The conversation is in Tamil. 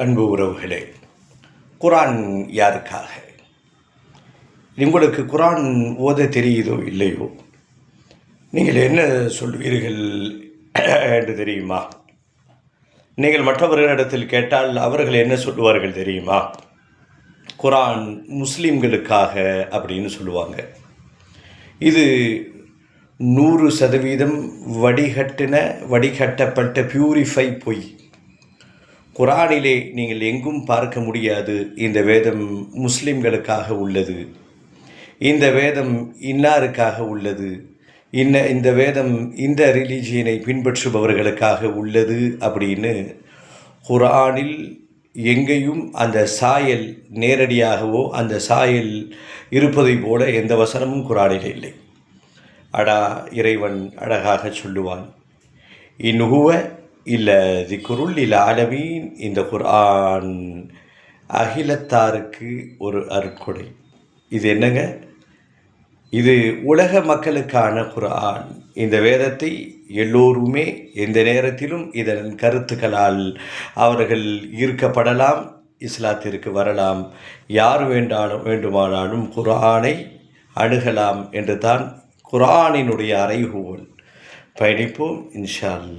அன்பு உறவுகளே, குரான் யாருக்காக? உங்களுக்கு குரான் ஓத தெரியுதோ இல்லையோ, நீங்கள் என்ன சொல்வீர்கள் என்று தெரியுமா? நீங்கள் மற்றவர்களிடத்தில் கேட்டால் அவர்கள் என்ன சொல்லுவார்கள் தெரியுமா? குரான் முஸ்லீம்களுக்காக அப்படின்னு சொல்லுவாங்க. இது 100% வடிகட்டப்பட்ட பியூரிஃபை பொய். குரானிலே நீங்கள் எங்கும் பார்க்க முடியாது இந்த வேதம் முஸ்லிம்களுக்காக உள்ளது, இந்த வேதம் இன்னாருக்காக உள்ளது, இந்த வேதம் இந்த ரிலீஜியனை பின்பற்றுபவர்களுக்காக உள்ளது அப்படின்னு குரானில் எங்கேயும் அந்த சாயல் நேரடியாகவோ அந்த சாயல் இருப்பதை போல எந்த வசனமும் குரானில் இல்லை. இறைவன் அழகாக சொல்லுவான், இன்ஹுவ இல்ல திக்ருல் லில் ஆலமீன். இந்த குர்ஆன் அகிலத்தாருக்கு ஒரு அருட்கொடை. இது என்னங்க? இது உலக மக்களுக்கான குர்ஆன். இந்த வேதத்தை எல்லோருமே எந்த நேரத்திலும் இதன் கருத்துக்களால் அவர்கள் ஈர்க்கப்படலாம், இஸ்லாத்திற்கு வரலாம், யார் வேண்டுமானாலும் குர்ஆனை அணுகலாம் என்று தான் குர்ஆனினுடைய அறைகூவல். பயணிப்போம் இன்ஷா அல்லாஹ்.